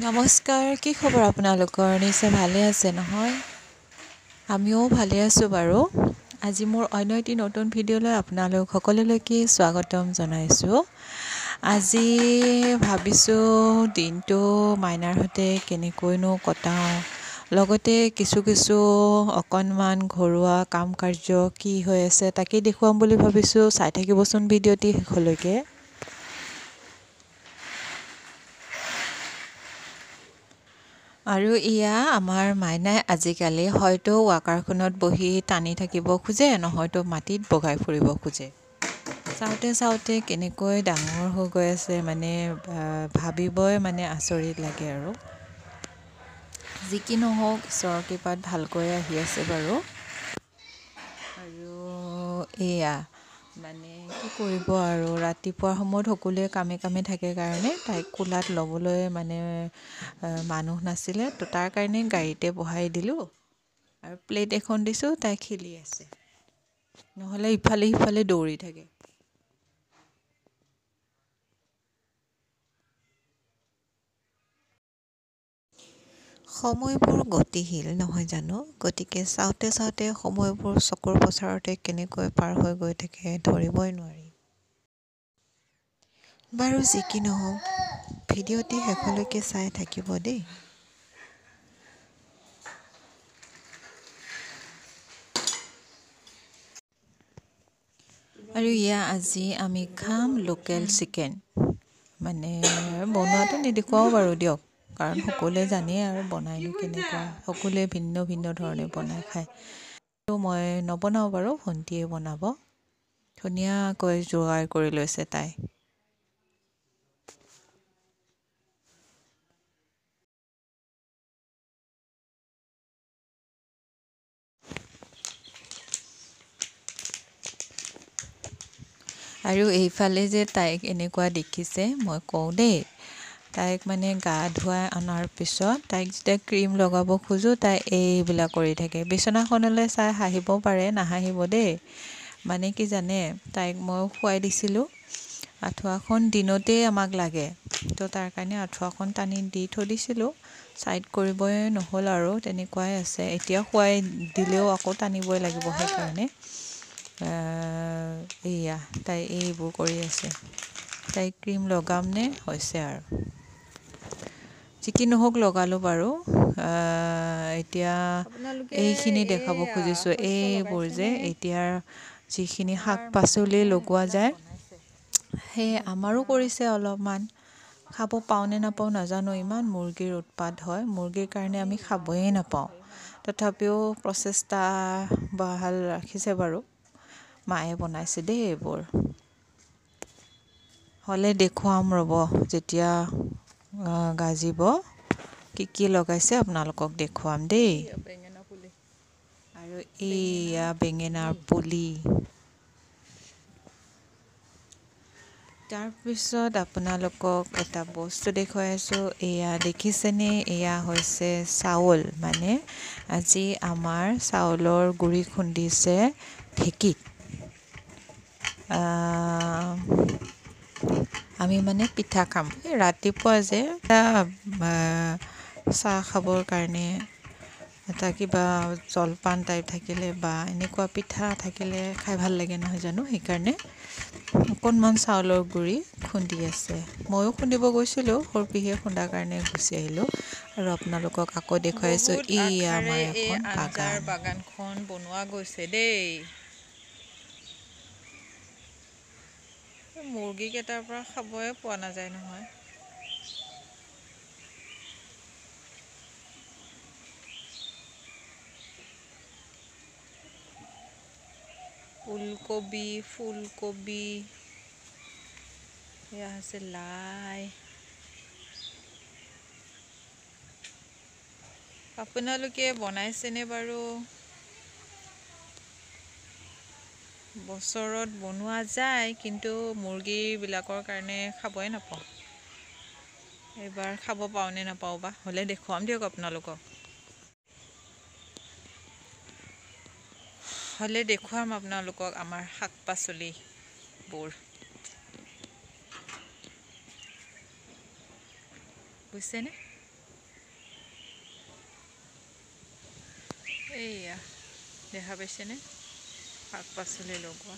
নমস্কাৰ, কি খবৰ আপোনালোকৰ? নিশ্চয় ভালে আছে নহয়? আমিও ভালে আছোঁ বাৰু। আজি মোৰ অন্য এটি নতুন ভিডিঅ'লৈ আপোনালোক সকলোলৈকে স্বাগতম জনাইছোঁ। আজি ভাবিছোঁ দিনটো মাইনাৰ সৈতে কেনেকৈনো কটাওঁ, লগতে কিছু অকণমান ঘৰুৱা কাম কাৰ্য কি হৈ আছে তাকেই দেখুৱাম বুলি ভাবিছোঁ। চাই থাকিবচোন ভিডিঅ'টি শেষলৈকে। আৰু এয়া আমাৰ মাইনাই আজিকালি হয়তো ৱাকাৰখনত বহি টানি থাকিব খোজে, নহয়তো মাটিত বগাই ফুৰিব খোজে। চাওঁতে কেনেকৈ ডাঙৰ হৈ গৈ আছে, মানে ভাবিবই আচৰিত লাগে আৰু। যি কি নহওক, ঈশ্বৰৰ কৃপাত ভালকৈ আহি আছে বাৰু। আৰু এয়া কি কৰিব আৰু, ৰাতিপুৱাৰ সময়ত সকলোৱে কামে থাকে কাৰণে তাইক কোলাত ল'বলৈ মানুহ নাছিলে, তো তাৰ কাৰণে গাড়ীতে বহাই দিলোঁ আৰু প্লেট এখন দিছোঁ। তাই খেলি আছে, নহ'লে ইফালে সিফালে দৌৰি থাকে। সময়বোৰ গতিশীল নহয় জানো? গতিকে চাওঁতে সময়বোৰ চকুৰ পচাৰতে কেনেকৈ পাৰ হৈ গৈ থাকে ধৰিবই নোৱাৰি। বাৰু যি কি নহওক, ভিডিঅ'টি শেষলৈকে চাই থাকিব দেই। আৰু আজি আমি খাম লোকেল চিকেন। বনোৱাটো নেদেখুৱাওঁ বাৰু দিয়ক, কাৰণ সকলোৱে জানেই আৰু বনাইনো কেনেকুৱা। সকলোৱে ভিন্ন ধৰণে বনাই খায়। তো মই নবনাওঁ বাৰু, ভণ্টীয়ে বনাব। ধুনীয়াকৈ যোগাৰ কৰি লৈছে তাই। আৰু এইফালে যে তাইক এনেকুৱা দেখিছে, মই কওঁ দেই, তাইক গা ধুৱাই অনাৰ পিছত তাইক যেতিয়া ক্ৰীম লগাব খোজোঁ, তাই এইবিলাক কৰি থাকে। বিচনাখনলৈ চাই হাঁহিব পাৰে, নাহাঁহিব দেই। কি জানে, তাইক মই শুৱাই দিছিলোঁ, আঁঠুৱাখন দিনতেই আমাক লাগে, তো তাৰ কাৰণে আঁঠুৱাখন টানি দি থৈ দিছিলোঁ। ছাইড কৰিবই নহ'ল আৰু তেনেকুৱাই আছে। এতিয়া শুৱাই দিলেও আকৌ টানিবই লাগিব, সেইকাৰণে এয়া তাই এইবোৰ কৰি আছে। তাইক ক্ৰীম লগাম নে হৈছে আৰু। যি কি নহওক লগালোঁ বাৰু। এতিয়া এইখিনি দেখাব খুজিছোঁ, এইবোৰ যে এতিয়াৰ যিখিনি শাক পাচলি লগোৱা যায়, সেই আমাৰো কৰিছে অলপমান। খাব পাওঁ নে নাপাওঁ নাজানো, ইমান মুৰ্গীৰ উৎপাত হয়। মুৰ্গীৰ কাৰণে আমি খাবয়ে নাপাওঁ, তথাপিও প্ৰচেষ্টা বহাল ৰাখিছে বাৰু। মায়ে বনাইছে দেই এইবোৰ। হ'লে দেখুৱাম ৰ'ব, যেতিয়া গাজিব কি লগাইছে আপোনালোকক দেখুৱাম দেই। আৰু এইয়া বেঙেনাৰ পুলি। তাৰপিছত আপোনালোকক এটা বস্তু দেখুৱাই আছোঁ। এয়া দেখিছেনে? এয়া হৈছে চাউল। আজি আমাৰ চাউলৰ গুড়ি খুন্দিছে ঢেঁকীত। আমি পিঠা খাম। এই ৰাতিপুৱা যে চাহ খাবৰ কাৰণে এটা কিবা জলপান টাইপ থাকিলে বা এনেকুৱা পিঠা থাকিলে খাই ভাল লাগে নহয় জানো? সেইকাৰণে অকণমান চাউলৰ গুড়ি খুন্দি আছে। ময়ো খুন্দিব গৈছিলোঁ, সৰু পেহীয়ে খুন্দাৰ কাৰণে গুচি আহিলোঁ। আৰু আপোনালোকক আকৌ দেখুৱাইছোঁ, এই আমাৰ এখন বাগানখন বনোৱা গৈছে দেই। মুৰ্গীকেইটাৰ পৰা খাবই পোৱা নাযায় নহয়। ওলকবি, ফুলকবি, এয়া হৈছে লাই। আপোনালোকে বনাইছেনে বাৰু? বছৰত বনোৱা যায়, কিন্তু মুৰ্গীবিলাকৰ কাৰণে খাবই নাপাওঁ। এইবাৰ খাব পাওঁ নে নাপাওঁ বা, হ'লে দেখুৱাম দিয়ক আপোনালোকক। হ'লে দেখুৱাম আপোনালোকক আমাৰ শাক পাচলিবোৰ। বুজিছেনে? এইয়া দেখা পাইছেনে শাক পাচলি লগোৱা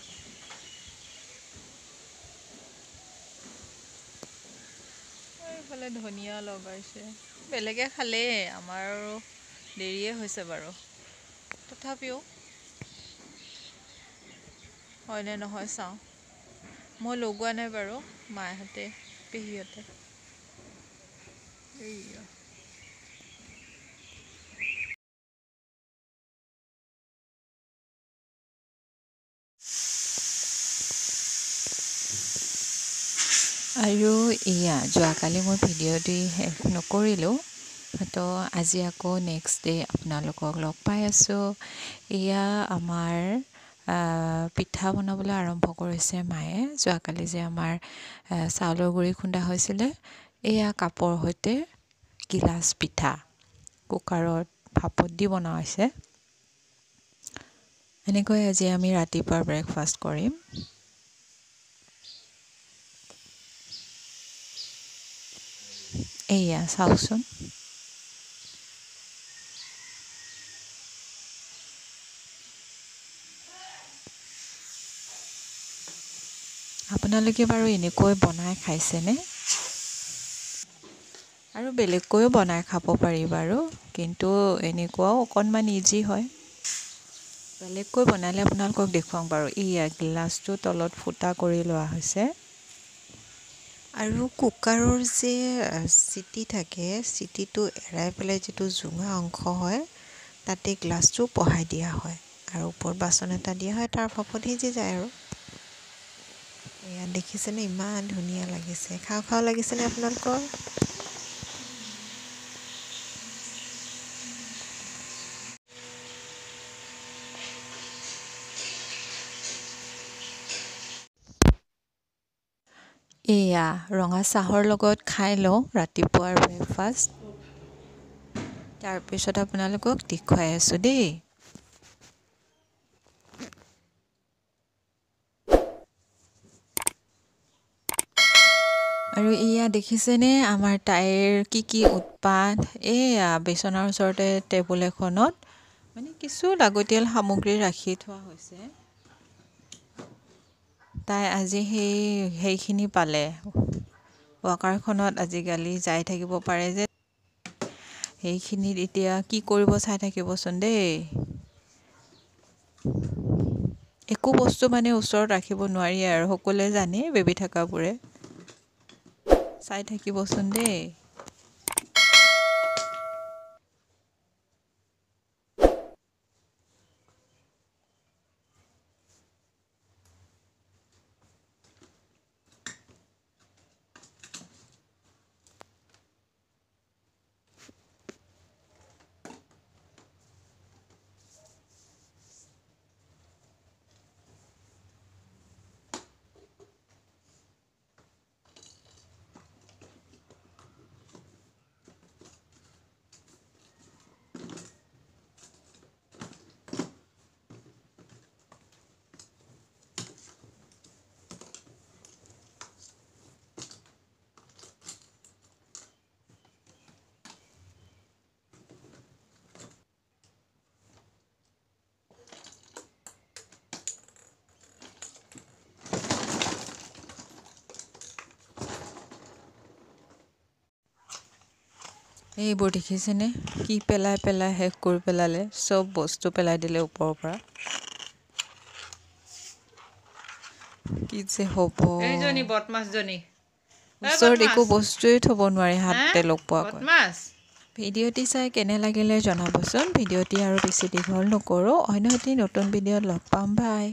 এইফালে ধনিয়া লগাইছে বেলেগে খালে আমাৰ আৰু দেৰিয়ে হৈছে বাৰু তথাপিও হয়নে নহয় চাওঁ মই লগোৱা নাই বাৰু মাহঁতে পেহীহঁতে এইয়া আৰু এয়া যোৱাকালি মই ভিডিঅ'টি শেষ নকৰিলোঁ তো আজি আকৌ নেক্সট ডে আপোনালোকক লগ পাই আছোঁ এয়া আমাৰ পিঠা বনাবলৈ আৰম্ভ কৰিছে মায়ে যোৱাকালি যে আমাৰ চাউলৰ গুড়ি খুন্দা হৈছিলে এয়া কাপৰ সৈতে গিলাচ পিঠা কুকাৰত ভাপত দি বনোৱা হৈছে এনেকৈ আজি আমি ৰাতিপুৱা ব্ৰেকফাষ্ট কৰিম এয়া চাওকচোন আপোনালোকে বাৰু এনেকৈ বনাই খাইছেনে আৰু বেলেগকৈও বনাই খাব পাৰি বাৰু কিন্তু এনেকুৱাও অকণমান ইজি হয় বেলেগকৈ বনালে আপোনালোকক দেখুৱাম বাৰু এয়া গিলাচটো তলত ফুটা কৰি লোৱা হৈছে আৰু কুকাৰৰ যে চিটি থাকে চিটিটো এৰাই পেলাই যিটো জোঙা অংশ হয় তাতে গ্লাছটো বহাই দিয়া হয় আৰু ওপৰত বাচন এটা দিয়া হয় তাৰ ভাপত সিজি যায় আৰু এয়া দেখিছেনে ইমান ধুনীয়া লাগিছে খাওঁ খাওঁ লাগিছেনে আপোনালোকৰ এয়া ৰঙা চাহৰ লগত খাই লওঁ ৰাতিপুৱাৰ ব্ৰেকফাষ্ট তাৰপিছত আপোনালোকক দেখুৱাই আছোঁ দেই আৰু এয়া দেখিছেনে আমাৰ তাইৰ কি উৎপাত এয়া বিচনাৰ ওচৰতে টেবুল এখনত মানে কিছু লাগতিয়াল সামগ্ৰী ৰাখি থোৱা হৈছে তাই আজি সেইখিনি পালে ৱাকাৰখনত আজিকালি যাই থাকিব পাৰে যে সেইখিনিত এতিয়া কি কৰিব চাই থাকিবচোন দেই একো বস্তু মানে ওচৰত ৰাখিব নোৱাৰি আৰু সকলোৱে জানে বেবী থকাবোৰে চাই থাকিবচোন দেই এইবোৰ দেখিছেনে কি পেলাই পেলাই শেষ কৰি পেলালে চব বস্তু পেলাই দিলে ওপৰৰ পৰা কি যে হ'ব এইজনী বদমাছজনী ওচৰত একো বস্তুৱেই থ'ব নোৱাৰি হাতে লগপোৱাকৈ ভিডিঅ'টি চাই কেনে লাগিলে জনাবচোন ভিডিঅ'টি আৰু বেছি দীঘল নকৰোঁ অন্য এটি নতুন ভিডিঅ'ত লগ পাম বাই